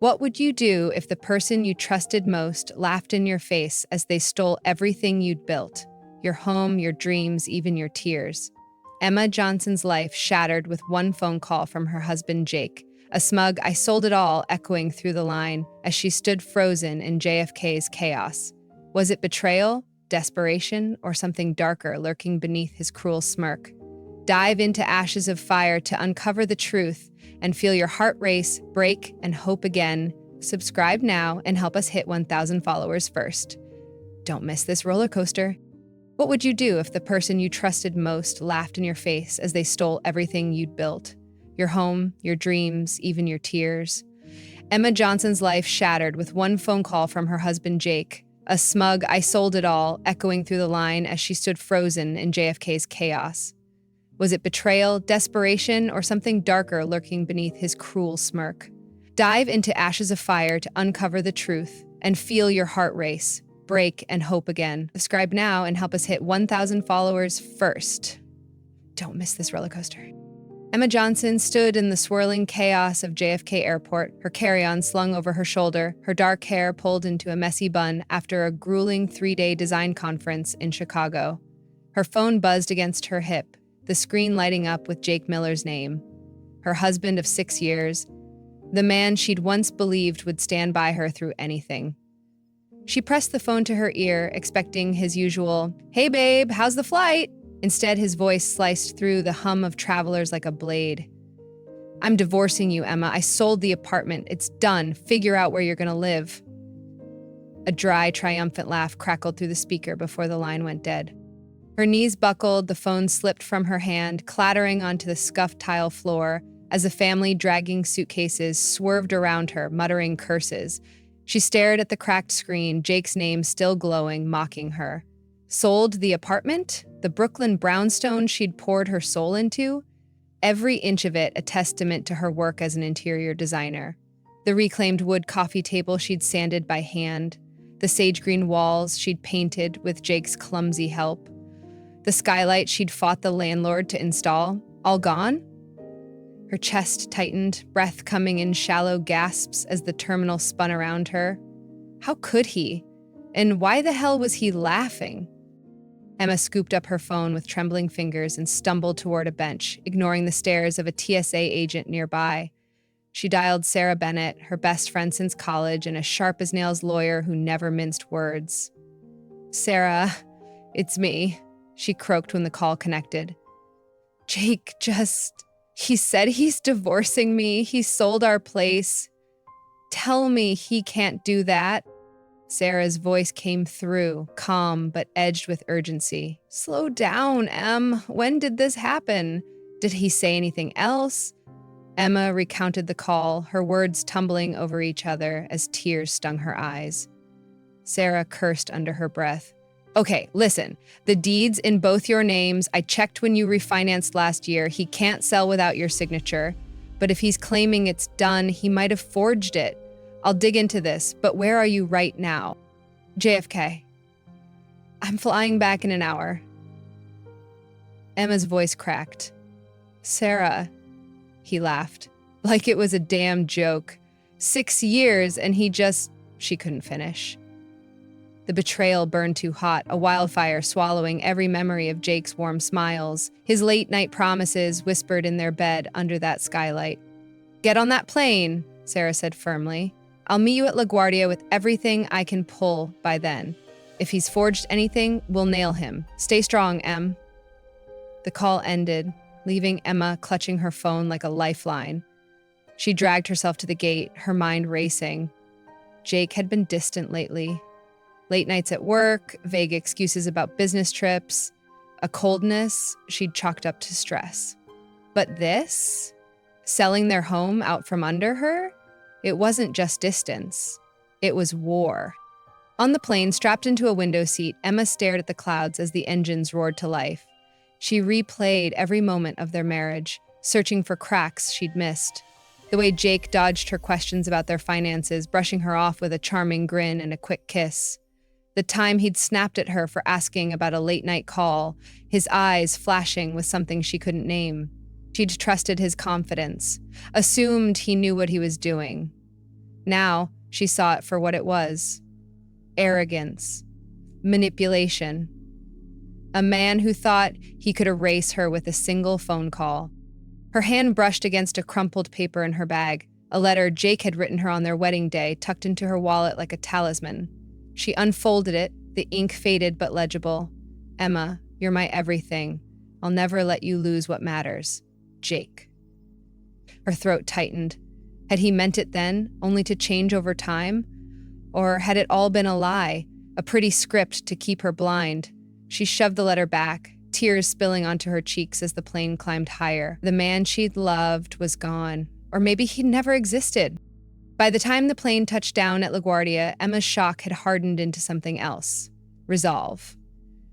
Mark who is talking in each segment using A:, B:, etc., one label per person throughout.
A: What would you do if the person you trusted most laughed in your face as they stole everything you'd built? Your home, your dreams, even your tears. Emma Johnson's life shattered with one phone call from her husband, Jake. A smug, "I sold it all," echoing through the line as she stood frozen in JFK's chaos. Was it betrayal, desperation, or something darker lurking beneath his cruel smirk? Dive into ashes of fire to uncover the truth and feel your heart race, break, and hope again. Subscribe now and help us hit 1,000 followers first. Don't miss this roller coaster. What would you do if the person you trusted most laughed in your face as they stole everything you'd built? Your home, your dreams, even your tears. Emma Johnson's life shattered with one phone call from her husband, Jake. A smug, "I sold it all," echoing through the line as she stood frozen in JFK's chaos. Was it betrayal, desperation, or something darker lurking beneath his cruel smirk? Dive into ashes of fire to uncover the truth and feel your heart race, break, and hope again. Subscribe now and help us hit 1,000 followers first. Don't miss this roller coaster. Emma Johnson stood in the swirling chaos of JFK Airport, her carry-on slung over her shoulder, her dark hair pulled into a messy bun after a grueling 3-day design conference in Chicago. Her phone buzzed against her hip, the screen lighting up with Jake Miller's name. Her husband of 6 years, the man she'd once believed would stand by her through anything. She pressed the phone to her ear, expecting his usual, "Hey babe, how's the flight?" Instead, his voice sliced through the hum of travelers like a blade. "I'm divorcing you, Emma. I sold the apartment. It's done. Figure out where you're gonna live." A dry, triumphant laugh crackled through the speaker before the line went dead. Her knees buckled, the phone slipped from her hand, clattering onto the scuffed tile floor as a family dragging suitcases swerved around her, muttering curses. She stared at the cracked screen, Jake's name still glowing, mocking her. Sold the apartment? The Brooklyn brownstone she'd poured her soul into? Every inch of it a testament to her work as an interior designer. The reclaimed wood coffee table she'd sanded by hand, the sage green walls she'd painted with Jake's clumsy help, the skylight she'd fought the landlord to install, all gone? Her chest tightened, breath coming in shallow gasps as the terminal spun around her. How could he? And why the hell was he laughing? Emma scooped up her phone with trembling fingers and stumbled toward a bench, ignoring the stares of a TSA agent nearby. She dialed Sarah Bennett, her best friend since college and a sharp-as-nails lawyer who never minced words. "Sarah, it's me," she croaked when the call connected. "Jake he said he's divorcing me. He sold our place. Tell me he can't do that." Sarah's voice came through, calm but edged with urgency. "Slow down, Em. When did this happen? Did he say anything else?" Emma recounted the call, her words tumbling over each other as tears stung her eyes. Sarah cursed under her breath. "Okay, listen. The deed's in both your names. I checked when you refinanced last year. He can't sell without your signature. But if he's claiming it's done, he might have forged it. I'll dig into this, but where are you right now?" "JFK. I'm flying back in an hour." Emma's voice cracked. "Sarah," he laughed, like it was a damn joke. 6 years and she couldn't finish. The betrayal burned too hot, a wildfire swallowing every memory of Jake's warm smiles, his late-night promises whispered in their bed under that skylight. "Get on that plane," Sarah said firmly. "I'll meet you at LaGuardia with everything I can pull by then. If he's forged anything, we'll nail him. Stay strong, Em." The call ended, leaving Emma clutching her phone like a lifeline. She dragged herself to the gate, her mind racing. Jake had been distant lately. Late nights at work, vague excuses about business trips, a coldness she'd chalked up to stress. But this? Selling their home out from under her? It wasn't just distance. It was war. On the plane, strapped into a window seat, Emma stared at the clouds as the engines roared to life. She replayed every moment of their marriage, searching for cracks she'd missed. The way Jake dodged her questions about their finances, brushing her off with a charming grin and a quick kiss. The time he'd snapped at her for asking about a late-night call, his eyes flashing with something she couldn't name. She'd trusted his confidence, assumed he knew what he was doing. Now, she saw it for what it was: arrogance, manipulation. A man who thought he could erase her with a single phone call. Her hand brushed against a crumpled paper in her bag, a letter Jake had written her on their wedding day, tucked into her wallet like a talisman. She unfolded it, the ink faded but legible. "Emma, you're my everything. I'll never let you lose what matters. Jake." Her throat tightened. Had he meant it then, only to change over time? Or had it all been a lie, a pretty script to keep her blind? She shoved the letter back, tears spilling onto her cheeks as the plane climbed higher. The man she'd loved was gone. Or maybe he'd never existed. By the time the plane touched down at LaGuardia, Emma's shock had hardened into something else: resolve.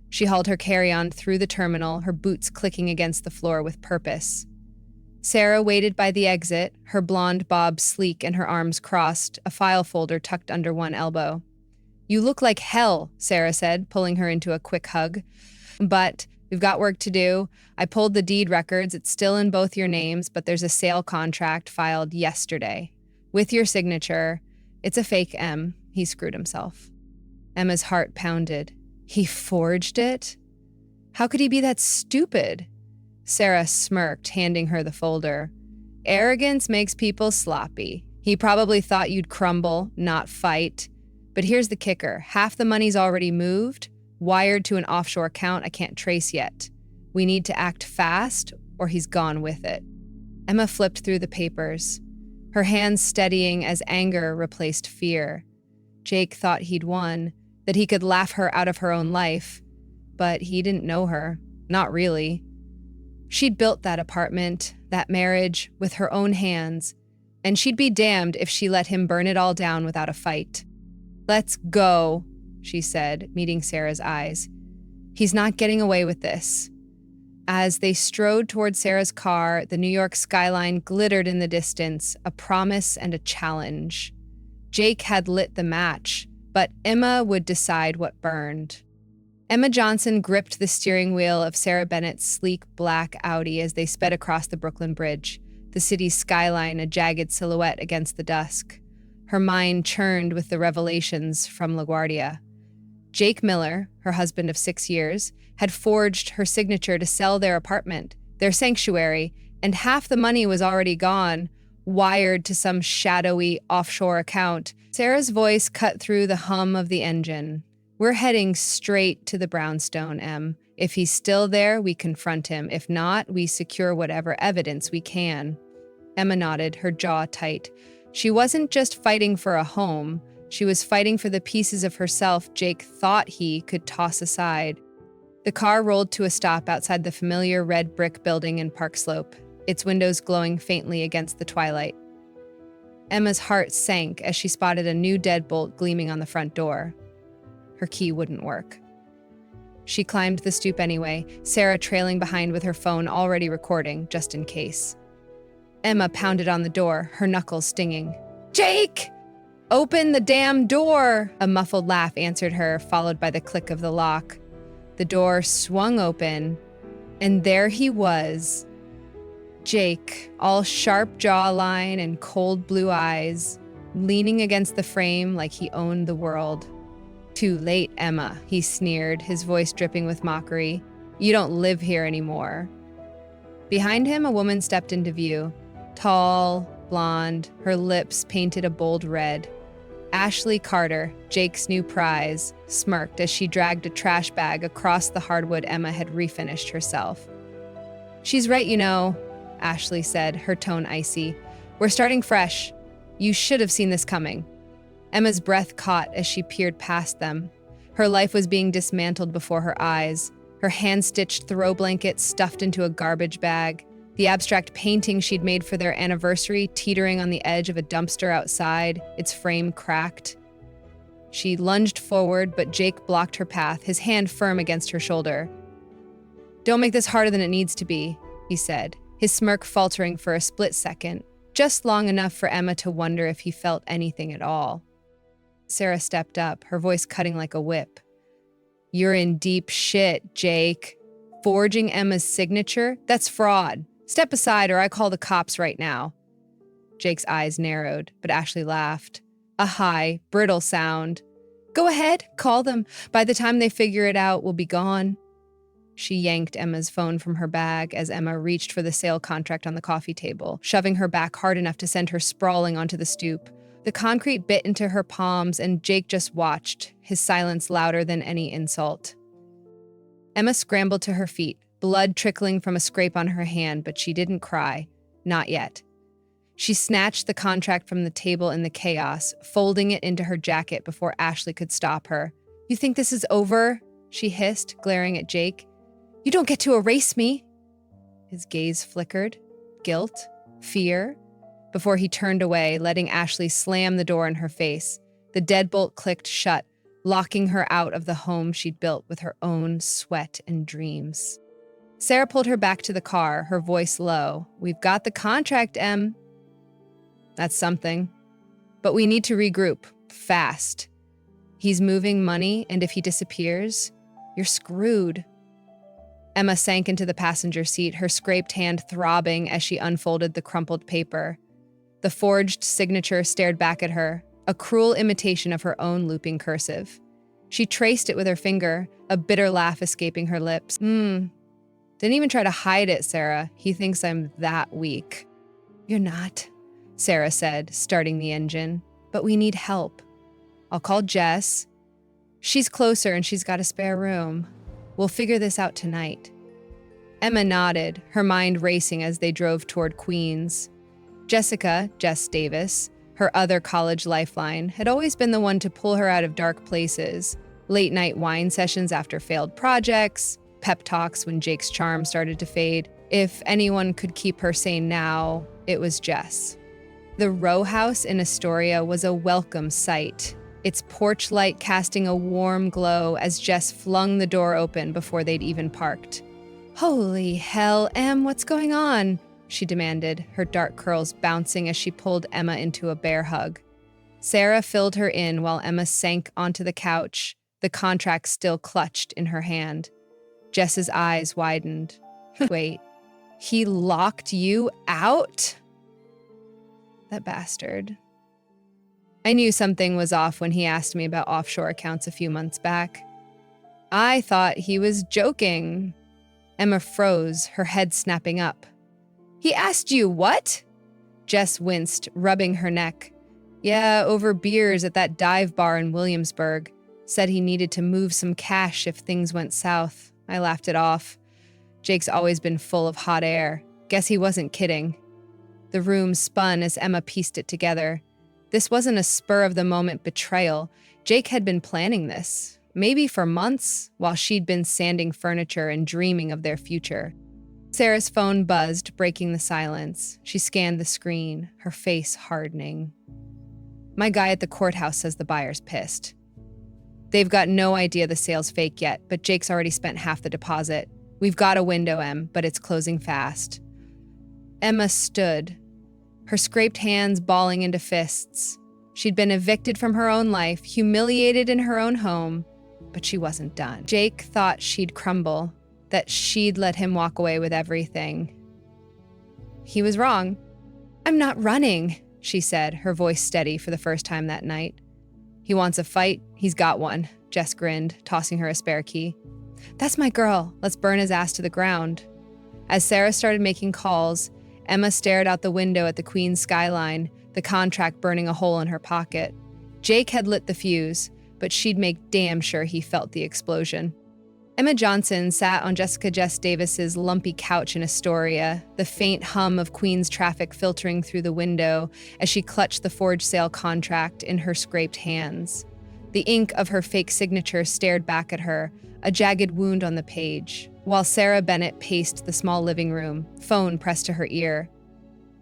A: She hauled her carry-on through the terminal, her boots clicking against the floor with purpose. Sarah waited by the exit, her blonde bob sleek and her arms crossed, a file folder tucked under one elbow. "You look like hell," Sarah said, pulling her into a quick hug. "But we've got work to do. I pulled the deed records. It's still in both your names, but there's a sale contract filed yesterday. With your signature. It's a fake M." He screwed himself. Emma's heart pounded. He forged it? How could he be that stupid? Sarah smirked, handing her the folder. "Arrogance makes people sloppy. He probably thought you'd crumble, not fight. But here's the kicker. Half the money's already moved, wired to an offshore account I can't trace yet. We need to act fast, or he's gone with it." Emma flipped through the papers, her hands steadying as anger replaced fear. Jake thought he'd won, that he could laugh her out of her own life. But he didn't know her. Not really. She'd built that apartment, that marriage, with her own hands, and she'd be damned if she let him burn it all down without a fight. "Let's go," she said, meeting Sarah's eyes. "He's not getting away with this." As they strode toward Sarah's car, the New York skyline glittered in the distance, a promise and a challenge. Jake had lit the match, but Emma would decide what burned. Emma Johnson gripped the steering wheel of Sarah Bennett's sleek black Audi as they sped across the Brooklyn Bridge, the city's skyline a jagged silhouette against the dusk. Her mind churned with the revelations from LaGuardia. Jake Miller, her husband of 6 years, had forged her signature to sell their apartment, their sanctuary, and half the money was already gone, wired to some shadowy offshore account. Sarah's voice cut through the hum of the engine. "We're heading straight to the brownstone, Em. If he's still there, we confront him. If not, we secure whatever evidence we can." Emma nodded, her jaw tight. She wasn't just fighting for a home. She was fighting for the pieces of herself Jake thought he could toss aside. The car rolled to a stop outside the familiar red brick building in Park Slope, its windows glowing faintly against the twilight. Emma's heart sank as she spotted a new deadbolt gleaming on the front door. Her key wouldn't work. She climbed the stoop anyway, Sarah trailing behind with her phone already recording, just in case. Emma pounded on the door, her knuckles stinging. "Jake! Open the damn door!" A muffled laugh answered her, followed by the click of the lock. The door swung open, and there he was. Jake, all sharp jawline and cold blue eyes, leaning against the frame like he owned the world. "Too late, Emma," he sneered, his voice dripping with mockery. "You don't live here anymore." Behind him, a woman stepped into view. Tall, blonde, her lips painted a bold red. Ashley Carter, Jake's new prize, smirked as she dragged a trash bag across the hardwood Emma had refinished herself. "She's right, you know," Ashley said, her tone icy. "We're starting fresh. You should have seen this coming." Emma's breath caught as she peered past them. Her life was being dismantled before her eyes, her hand-stitched throw blanket stuffed into a garbage bag, the abstract painting she'd made for their anniversary teetering on the edge of a dumpster outside, its frame cracked. She lunged forward, but Jake blocked her path, his hand firm against her shoulder. "Don't make this harder than it needs to be," he said, his smirk faltering for a split second, just long enough for Emma to wonder if he felt anything at all. Sarah stepped up, her voice cutting like a whip. "You're in deep shit, Jake. Forging Emma's signature? That's fraud. Step aside or I call the cops right now." Jake's eyes narrowed, but Ashley laughed. A high, brittle sound. Go ahead, call them. By the time they figure it out, we'll be gone. She yanked Emma's phone from her bag as Emma reached for the sale contract on the coffee table, shoving her back hard enough to send her sprawling onto the stoop. The concrete bit into her palms, and Jake just watched, his silence louder than any insult. Emma scrambled to her feet, blood trickling from a scrape on her hand, but she didn't cry. Not yet. She snatched the contract from the table in the chaos, folding it into her jacket before Ashley could stop her. You think this is over? She hissed, glaring at Jake. You don't get to erase me. His gaze flickered. Guilt? Fear? Before he turned away, letting Ashley slam the door in her face. The deadbolt clicked shut, locking her out of the home she'd built with her own sweat and dreams. Sarah pulled her back to the car, her voice low. We've got the contract, Em. That's something. But we need to regroup. Fast. He's moving money, and if he disappears, you're screwed. Emma sank into the passenger seat, her scraped hand throbbing as she unfolded the crumpled paper. The forged signature stared back at her, a cruel imitation of her own looping cursive. She traced it with her finger, a bitter laugh escaping her lips. Didn't even try to hide it, Sarah. He thinks I'm that weak. You're not, Sarah said, starting the engine. But we need help. I'll call Jess. She's closer and she's got a spare room. We'll figure this out tonight. Emma nodded, her mind racing as they drove toward Queens. Jessica, Jess Davis, her other college lifeline, had always been the one to pull her out of dark places. Late-night wine sessions after failed projects, pep talks when Jake's charm started to fade. If anyone could keep her sane now, it was Jess. The row house in Astoria was a welcome sight, its porch light casting a warm glow as Jess flung the door open before they'd even parked. Holy hell, Em, what's going on? She demanded, her dark curls bouncing as she pulled Emma into a bear hug. Sarah filled her in while Emma sank onto the couch, the contract still clutched in her hand. Jess's eyes widened. Wait, he locked you out? That bastard. I knew something was off when he asked me about offshore accounts a few months back. I thought he was joking. Emma froze, her head snapping up. He asked you what? Jess winced, rubbing her neck. Yeah, over beers at that dive bar in Williamsburg. Said he needed to move some cash if things went south. I laughed it off. Jake's always been full of hot air. Guess he wasn't kidding. The room spun as Emma pieced it together. This wasn't a spur-of-the-moment betrayal. Jake had been planning this, maybe for months, while she'd been sanding furniture and dreaming of their future. Sarah's phone buzzed, breaking the silence. She scanned the screen, her face hardening. My guy at the courthouse says the buyer's pissed. They've got no idea the sale's fake yet, but Jake's already spent half the deposit. We've got a window, Em, but it's closing fast. Emma stood, her scraped hands balling into fists. She'd been evicted from her own life, humiliated in her own home, but she wasn't done. Jake thought she'd crumble, that she'd let him walk away with everything. He was wrong. I'm not running, she said, her voice steady for the first time that night. He wants a fight, he's got one, Jess grinned, tossing her a spare key. That's my girl, let's burn his ass to the ground. As Sarah started making calls, Emma stared out the window at the Queen's skyline, the contract burning a hole in her pocket. Jake had lit the fuse, but she'd make damn sure he felt the explosion. Emma Johnson sat on Jessica Jess Davis's lumpy couch in Astoria, the faint hum of Queen's traffic filtering through the window as she clutched the forged sale contract in her scraped hands. The ink of her fake signature stared back at her, a jagged wound on the page, while Sarah Bennett paced the small living room, phone pressed to her ear.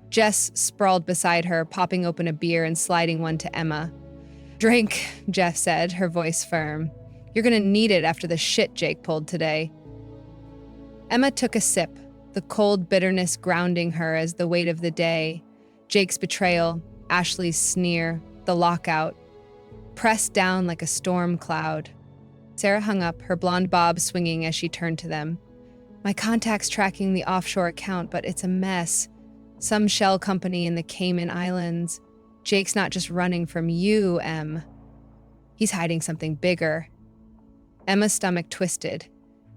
A: Jess sprawled beside her, popping open a beer and sliding one to Emma. Drink, Jeff said, her voice firm. You're gonna need it after the shit Jake pulled today. Emma took a sip, the cold bitterness grounding her as the weight of the day, Jake's betrayal, Ashley's sneer, the lockout, pressed down like a storm cloud. Sarah hung up, her blonde bob swinging as she turned to them. My contact's tracking the offshore account, but it's a mess. Some shell company in the Cayman Islands. Jake's not just running from you, Em. He's hiding something bigger. Emma's stomach twisted.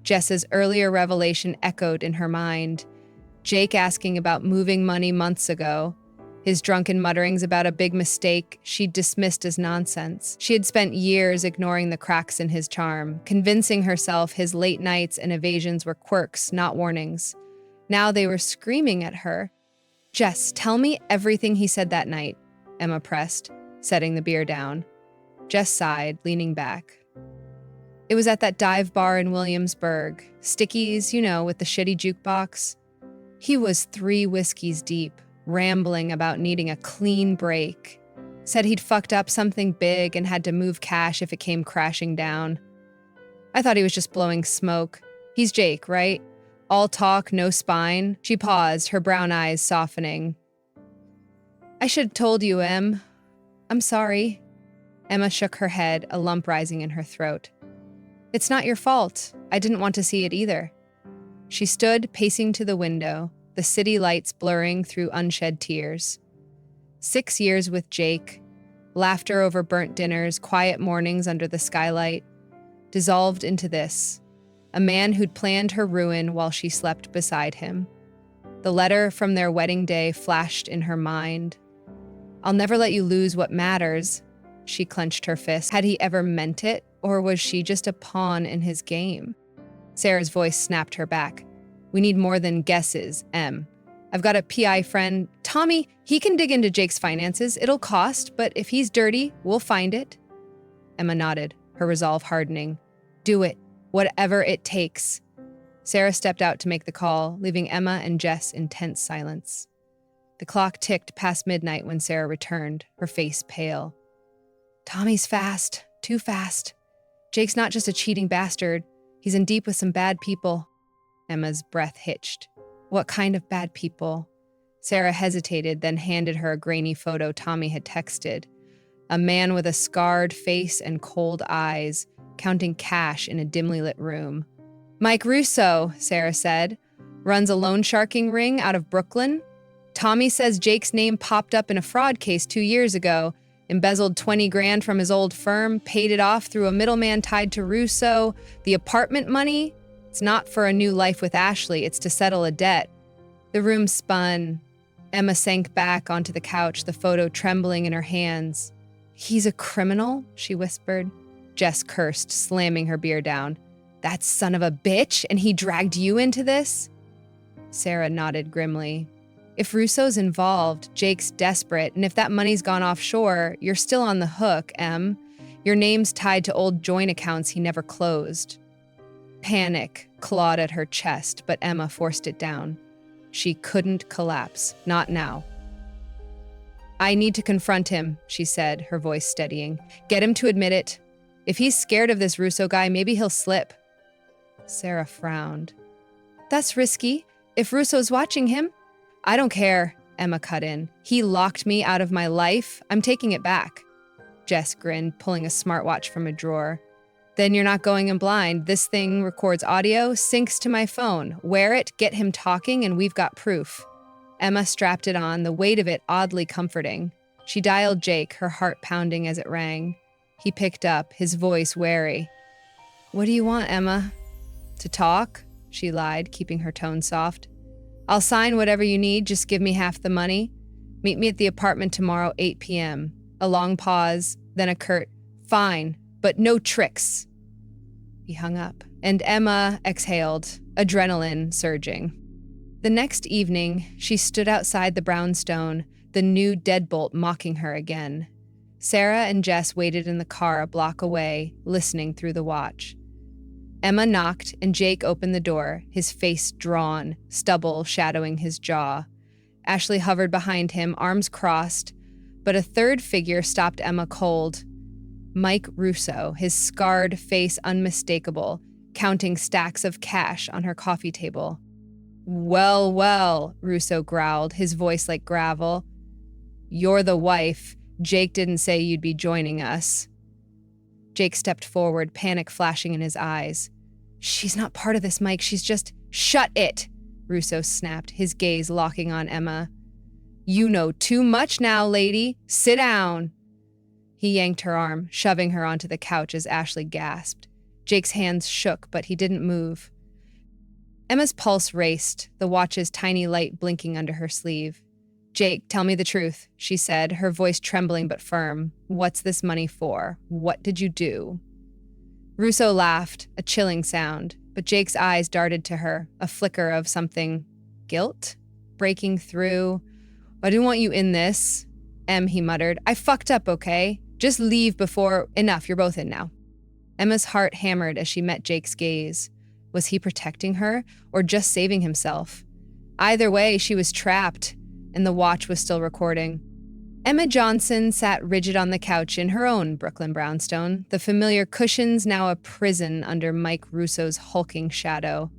A: Jess's earlier revelation echoed in her mind. Jake asking about moving money months ago. His drunken mutterings about a big mistake she'd dismissed as nonsense. She had spent years ignoring the cracks in his charm, convincing herself his late nights and evasions were quirks, not warnings. Now they were screaming at her. Jess, tell me everything he said that night, Emma pressed, setting the beer down. Jess sighed, leaning back. It was at that dive bar in Williamsburg. Stickies, with the shitty jukebox. He was 3 whiskeys deep, rambling about needing a clean break. Said he'd fucked up something big and had to move cash if it came crashing down. I thought he was just blowing smoke. He's Jake, right? All talk, no spine. She paused, her brown eyes softening. I should have told you, Em. I'm sorry. Emma shook her head, a lump rising in her throat. It's not your fault. I didn't want to see it either. She stood, pacing to the window, the city lights blurring through unshed tears. 6 years with Jake, laughter over burnt dinners, quiet mornings under the skylight, dissolved into this, a man who'd planned her ruin while she slept beside him. The letter from their wedding day flashed in her mind. I'll never let you lose what matters. She clenched her fist. Had he ever meant it, or was she just a pawn in his game? Sarah's voice snapped her back. We need more than guesses, Em. I've got a PI friend. Tommy, he can dig into Jake's finances. It'll cost, but if he's dirty, we'll find it. Emma nodded, her resolve hardening. Do it, whatever it takes. Sarah stepped out to make the call, leaving Emma and Jess in tense silence. The clock ticked past midnight when Sarah returned, her face pale. Tommy's fast, too fast. Jake's not just a cheating bastard. He's in deep with some bad people. Emma's breath hitched. What kind of bad people? Sarah hesitated, then handed her a grainy photo Tommy had texted. A man with a scarred face and cold eyes, counting cash in a dimly lit room. Mike Russo, Sarah said, runs a loan sharking ring out of Brooklyn. Tommy says Jake's name popped up in a fraud case 2 years ago, embezzled 20 grand from his old firm, paid it off through a middleman tied to Russo. The apartment money? It's not for a new life with Ashley, it's to settle a debt. The room spun. Emma sank back onto the couch, the photo trembling in her hands. He's a criminal, she whispered. Jess cursed, slamming her beer down. That son of a bitch, and he dragged you into this? Sarah nodded grimly. If Russo's involved, Jake's desperate, and if that money's gone offshore, you're still on the hook, Em. Your name's tied to old joint accounts he never closed. Panic clawed at her chest, but Emma forced it down. She couldn't collapse, not now. I need to confront him, she said, her voice steadying. Get him to admit it. If he's scared of this Russo guy, maybe he'll slip. Sarah frowned. That's risky. If Russo's watching him, I don't care, Emma cut in. He locked me out of my life. I'm taking it back. Jess grinned, pulling a smartwatch from a drawer. Then you're not going in blind. This thing records audio, syncs to my phone. Wear it, get him talking, and we've got proof. Emma strapped it on, the weight of it oddly comforting. She dialed Jake, her heart pounding as it rang. He picked up, his voice wary. What do you want, Emma? To talk? She lied, keeping her tone soft. I'll sign whatever you need, just give me half the money. Meet me at the apartment tomorrow, 8 p.m. A long pause, then a curt, fine, but no tricks. He hung up, and Emma exhaled, adrenaline surging. The next evening, she stood outside the brownstone, the new deadbolt mocking her again. Sarah and Jess waited in the car a block away, listening through the watch. Emma knocked, and Jake opened the door, his face drawn, stubble shadowing his jaw. Ashley hovered behind him, arms crossed, but a third figure stopped Emma cold. Mike Russo, his scarred face unmistakable, counting stacks of cash on her coffee table. Well, well, Russo growled, his voice like gravel. You're the wife. Jake didn't say you'd be joining us. Jake stepped forward, panic flashing in his eyes. She's not part of this, Mike. She's just... Shut it! Russo snapped, his gaze locking on Emma. You know too much now, lady. Sit down. He yanked her arm, shoving her onto the couch as Ashley gasped. Jake's hands shook, but he didn't move. Emma's pulse raced, the watch's tiny light blinking under her sleeve. Jake, tell me the truth, she said, her voice trembling but firm. What's this money for? What did you do? Russo laughed, a chilling sound, but Jake's eyes darted to her, a flicker of something. Guilt? Breaking through. I didn't want you in this. He muttered. I fucked up, okay? Just leave before— Enough, you're both in now. Emma's heart hammered as she met Jake's gaze. Was he protecting her, or just saving himself? Either way, she was trapped, and the watch was still recording. Emma Johnson sat rigid on the couch in her own Brooklyn brownstone, the familiar cushions now a prison under Mike Russo's hulking shadow.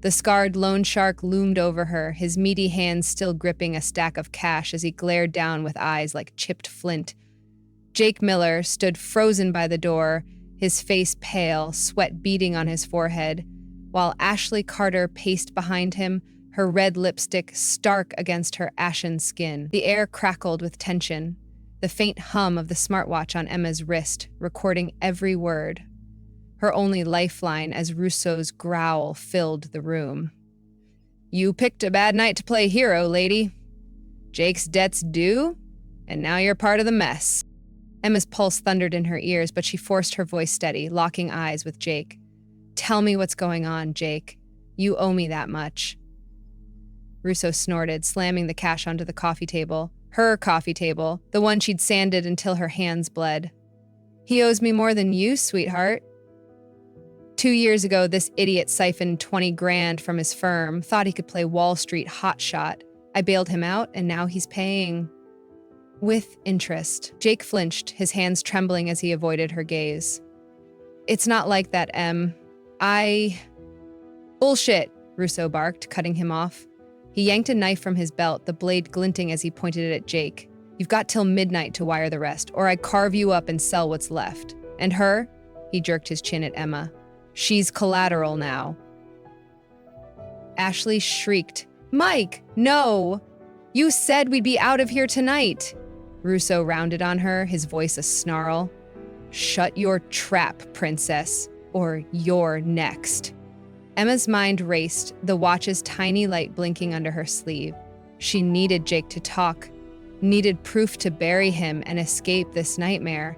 A: The scarred loan shark loomed over her, his meaty hands still gripping a stack of cash as he glared down with eyes like chipped flint. Jake Miller stood frozen by the door, his face pale, sweat beading on his forehead, while Ashley Carter paced behind him, her red lipstick stark against her ashen skin. The air crackled with tension, the faint hum of the smartwatch on Emma's wrist, recording every word. Her only lifeline as Russo's growl filled the room. You picked a bad night to play hero, lady. Jake's debt's due, and now you're part of the mess. Emma's pulse thundered in her ears, but she forced her voice steady, locking eyes with Jake. Tell me what's going on, Jake. You owe me that much. Russo snorted, slamming the cash onto the coffee table. Her coffee table, the one she'd sanded until her hands bled. He owes me more than you, sweetheart. 2 years ago, this idiot siphoned 20 grand from his firm, thought he could play Wall Street hotshot. I bailed him out, and now he's paying. With interest. Jake flinched, his hands trembling as he avoided her gaze. It's not like that, Em. Bullshit, Russo barked, cutting him off. He yanked a knife from his belt, the blade glinting as he pointed it at Jake. You've got till midnight to wire the rest, or I carve you up and sell what's left. And her? He jerked his chin at Emma. She's collateral now. Ashley shrieked. Mike, no! You said we'd be out of here tonight. Russo rounded on her, his voice a snarl. Shut your trap, princess, or you're next. Emma's mind raced, the watch's tiny light blinking under her sleeve. She needed Jake to talk, needed proof to bury him and escape this nightmare.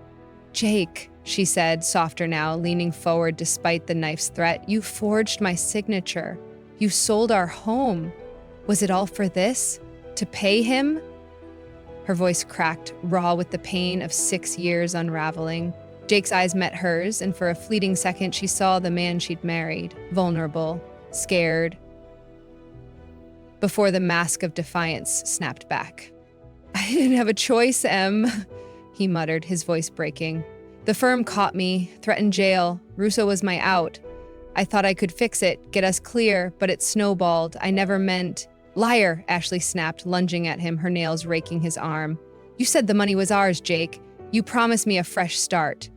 A: Jake, she said, softer now, leaning forward despite the knife's threat, you forged my signature. You sold our home. Was it all for this? To pay him? Her voice cracked, raw with the pain of 6 years unraveling. Jake's eyes met hers, and for a fleeting second she saw the man she'd married, vulnerable, scared, before the mask of defiance snapped back. I didn't have a choice, Em, he muttered, his voice breaking. The firm caught me, threatened jail. Russo was my out. I thought I could fix it, get us clear, but it snowballed. I never meant— Liar, Ashley snapped, lunging at him, her nails raking his arm. You said the money was ours, Jake. You promised me a fresh start.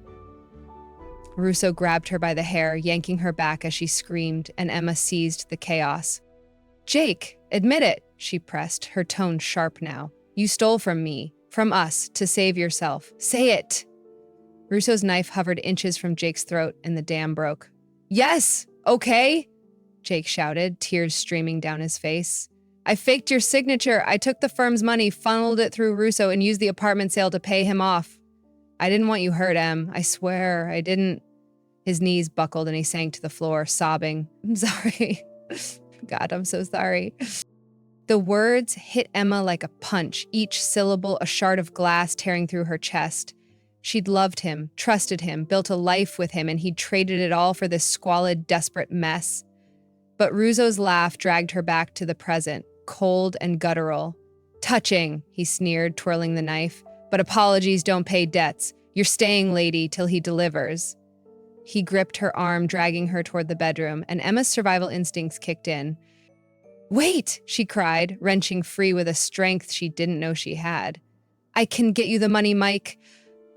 A: Russo grabbed her by the hair, yanking her back as she screamed, and Emma seized the chaos. Jake, admit it, she pressed, her tone sharp now. You stole from me, from us, to save yourself. Say it. Russo's knife hovered inches from Jake's throat, and the dam broke. Yes, okay, Jake shouted, tears streaming down his face. I faked your signature. I took the firm's money, funneled it through Russo, and used the apartment sale to pay him off. I didn't want you hurt, Em. I swear, I didn't. His knees buckled and he sank to the floor, sobbing. I'm sorry. God, I'm so sorry. The words hit Emma like a punch, each syllable a shard of glass tearing through her chest. She'd loved him, trusted him, built a life with him, and he'd traded it all for this squalid, desperate mess. But Russo's laugh dragged her back to the present, cold and guttural. Touching, he sneered, twirling the knife. But apologies don't pay debts. You're staying, lady, till he delivers. He gripped her arm, dragging her toward the bedroom, and Emma's survival instincts kicked in. Wait, she cried, wrenching free with a strength she didn't know she had. I can get you the money, Mike.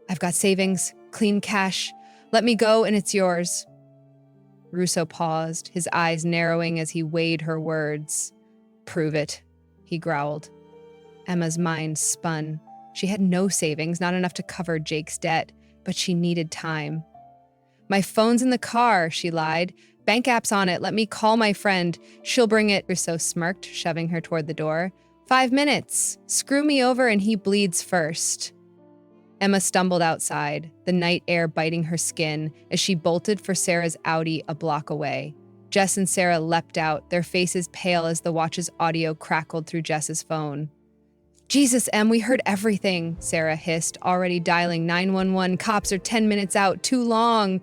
A: I've got savings, clean cash. Let me go and it's yours. Russo paused, his eyes narrowing as he weighed her words. Prove it, he growled. Emma's mind spun. She had no savings, not enough to cover Jake's debt, but she needed time. "My phone's in the car," she lied. "Bank app's on it. Let me call my friend. She'll bring it." Rousseau smirked, shoving her toward the door. 5 minutes. Screw me over and he bleeds first. Emma stumbled outside, the night air biting her skin as she bolted for Sarah's Audi a block away. Jess and Sarah leapt out, their faces pale as the watch's audio crackled through Jess's phone. "Jesus, Em, we heard everything," Sarah hissed, already dialing 911. "Cops are 10 minutes out. Too long."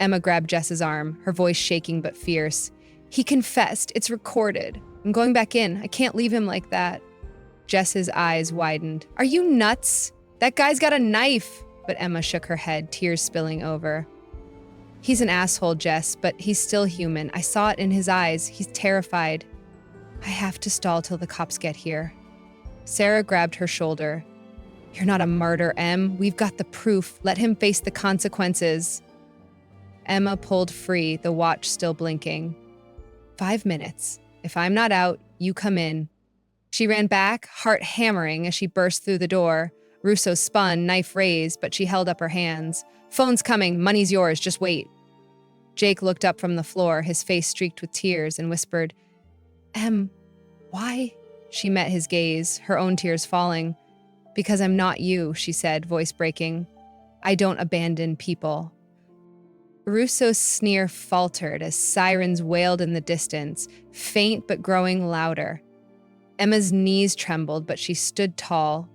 A: Emma grabbed Jess's arm, her voice shaking but fierce. "He confessed. It's recorded. I'm going back in. I can't leave him like that." Jess's eyes widened. "Are you nuts? That guy's got a knife." But Emma shook her head, tears spilling over. "He's an asshole, Jess, but he's still human. I saw it in his eyes. He's terrified. I have to stall till the cops get here." Sarah grabbed her shoulder. "You're not a martyr, Em. We've got the proof. Let him face the consequences." Emma pulled free, the watch still blinking. 5 minutes. If I'm not out, you come in. She ran back, heart hammering as she burst through the door. Rousseau spun, knife raised, but she held up her hands. "Phone's coming. Money's yours. Just wait." Jake looked up from the floor, his face streaked with tears, and whispered, "Em, why?" She met his gaze, her own tears falling. "Because I'm not you," she said, voice breaking. "I don't abandon people." Rousseau's sneer faltered as sirens wailed in the distance, faint but growing louder. Emma's knees trembled, but she stood tall,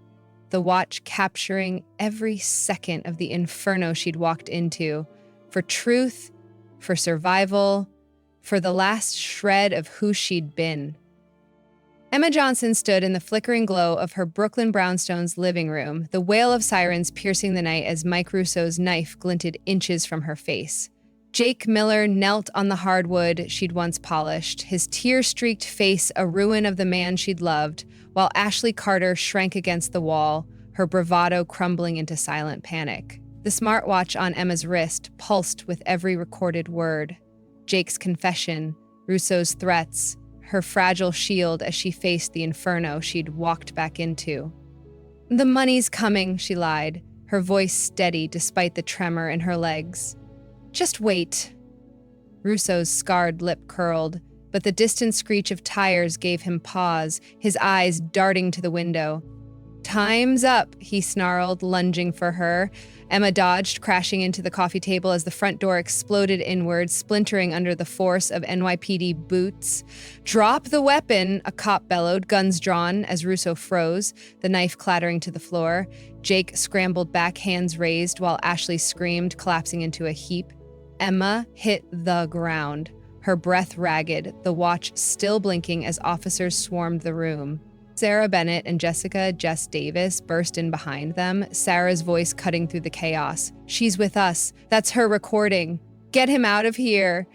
A: the watch capturing every second of the inferno she'd walked into, for truth, for survival, for the last shred of who she'd been. Emma Johnson stood in the flickering glow of her Brooklyn brownstone's living room, the wail of sirens piercing the night as Mike Rousseau's knife glinted inches from her face. Jake Miller knelt on the hardwood she'd once polished, his tear-streaked face a ruin of the man she'd loved, while Ashley Carter shrank against the wall, her bravado crumbling into silent panic. The smartwatch on Emma's wrist pulsed with every recorded word. Jake's confession, Rousseau's threats, her fragile shield as she faced the inferno she'd walked back into. "The money's coming," she lied, her voice steady despite the tremor in her legs. "Just wait." Rousseau's scarred lip curled, but the distant screech of tires gave him pause, his eyes darting to the window. "Time's up," he snarled, lunging for her. Emma dodged, crashing into the coffee table as the front door exploded inward, splintering under the force of NYPD boots. "Drop the weapon," a cop bellowed, guns drawn, as Rousseau froze, the knife clattering to the floor. Jake scrambled back, hands raised, while Ashley screamed, collapsing into a heap. Emma hit the ground, her breath ragged, the watch still blinking as officers swarmed the room. Sarah Bennett and Jess Davis burst in behind them, Sarah's voice cutting through the chaos. "She's with us. That's her recording. Get him out of here."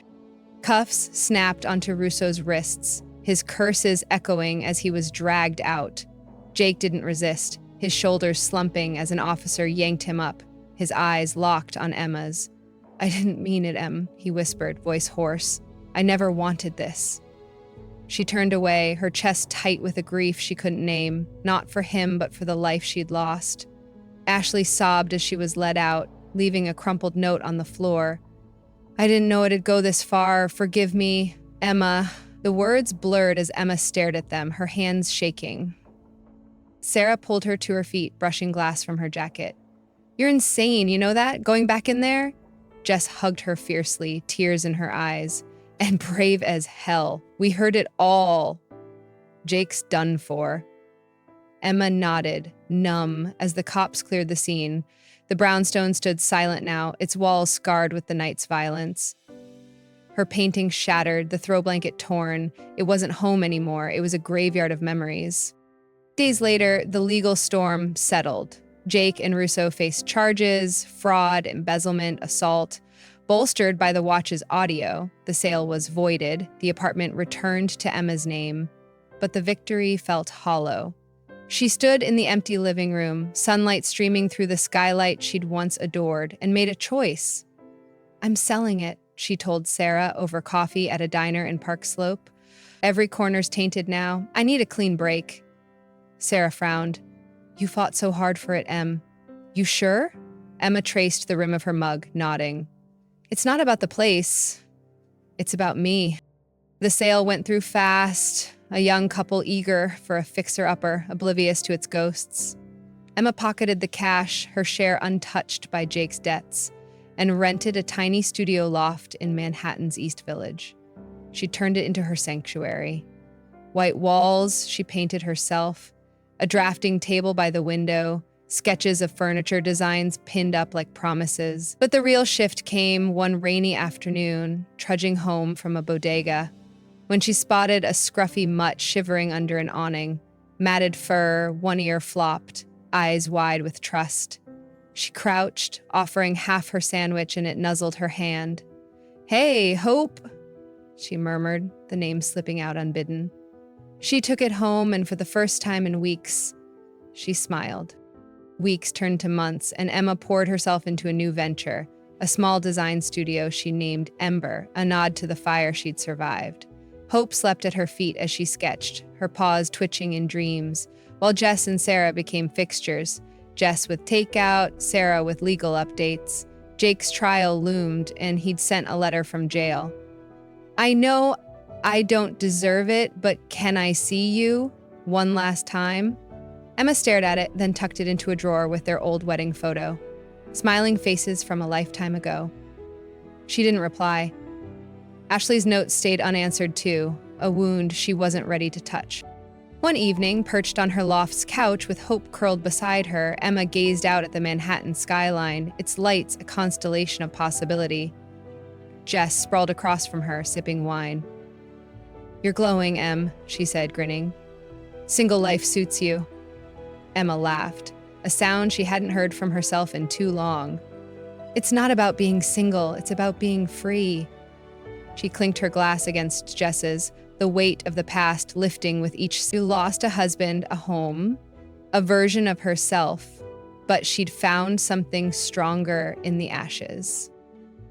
A: Cuffs snapped onto Rousseau's wrists, his curses echoing as he was dragged out. Jake didn't resist, his shoulders slumping as an officer yanked him up, his eyes locked on Emma's. "I didn't mean it, Em," he whispered, voice hoarse. "I never wanted this." She turned away, her chest tight with a grief she couldn't name, not for him, but for the life she'd lost. Ashley sobbed as she was led out, leaving a crumpled note on the floor. "I didn't know it'd go this far. Forgive me, Emma." The words blurred as Emma stared at them, her hands shaking. Sarah pulled her to her feet, brushing glass from her jacket. "You're insane, you know that? Going back in there?" Jess hugged her fiercely, tears in her eyes. "And brave as hell. We heard it all." "Jake's done for." Emma nodded, numb, as the cops cleared the scene. The brownstone stood silent now, its walls scarred with the night's violence. Her painting shattered, the throw blanket torn. It wasn't home anymore, it was a graveyard of memories. Days later, the legal storm settled. Jake and Rousseau faced charges, fraud, embezzlement, assault. Bolstered by the watch's audio, the sale was voided, the apartment returned to Emma's name. But the victory felt hollow. She stood in the empty living room, sunlight streaming through the skylight she'd once adored, and made a choice. "I'm selling it," she told Sarah over coffee at a diner in Park Slope. "Every corner's tainted now. I need a clean break." Sarah frowned. You fought so hard for it, Em. You sure? Emma traced the rim of her mug, nodding. It's not about the place. It's about me. The sale went through fast, a young couple eager for a fixer-upper, oblivious to its ghosts. Emma pocketed the cash, her share untouched by Jake's debts, and rented a tiny studio loft in Manhattan's East Village. She turned it into her sanctuary. White walls she painted herself, a drafting table by the window, sketches of furniture designs pinned up like promises. But the real shift came one rainy afternoon, trudging home from a bodega, when she spotted a scruffy mutt shivering under an awning, matted fur, one ear flopped, eyes wide with trust. She crouched, offering half her sandwich, and it nuzzled her hand. Hey, Hope, she murmured, the name slipping out unbidden. She took it home, and for the first time in weeks, she smiled. Weeks turned to months, and Emma poured herself into a new venture, a small design studio she named Ember, a nod to the fire she'd survived. Hope slept at her feet as she sketched, her paws twitching in dreams, while Jess and Sarah became fixtures, Jess with takeout, Sarah with legal updates. Jake's trial loomed, and he'd sent a letter from jail. I know I don't deserve it, but can I see you one last time? Emma stared at it, then tucked it into a drawer with their old wedding photo. Smiling faces from a lifetime ago. She didn't reply. Ashley's note stayed unanswered too, a wound she wasn't ready to touch. One evening, perched on her loft's couch with Hope curled beside her, Emma gazed out at the Manhattan skyline, its lights a constellation of possibility. Jess sprawled across from her, sipping wine. You're glowing, Em, she said, grinning. Single life suits you. Emma laughed, a sound she hadn't heard from herself in too long. It's not about being single, it's about being free. She clinked her glass against Jess's, the weight of the past lifting with each who lost a husband, a home, a version of herself, but she'd found something stronger in the ashes.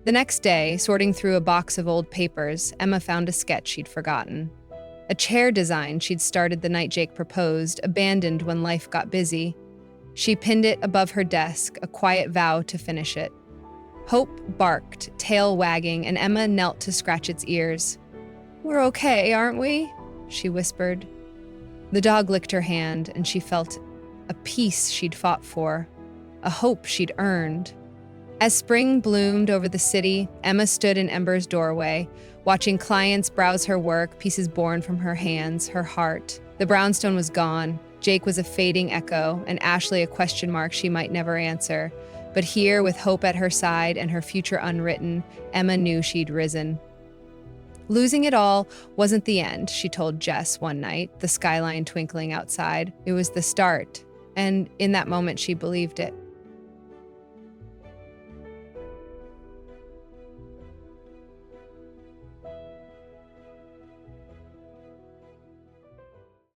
A: The next day, sorting through a box of old papers, Emma found a sketch she'd forgotten. A chair design she'd started the night Jake proposed, abandoned when life got busy. She pinned it above her desk, a quiet vow to finish it. Hope barked, tail wagging, and Emma knelt to scratch its ears. We're okay, aren't we? She whispered. The dog licked her hand, and she felt a peace she'd fought for, a hope she'd earned. As spring bloomed over the city, Emma stood in Ember's doorway, watching clients browse her work, pieces born from her hands, her heart. The brownstone was gone. Jake was a fading echo, and Ashley a question mark she might never answer. But here, with Hope at her side and her future unwritten, Emma knew she'd risen. Losing it all wasn't the end, she told Jess one night, the skyline twinkling outside. It was the start, and in that moment she believed it.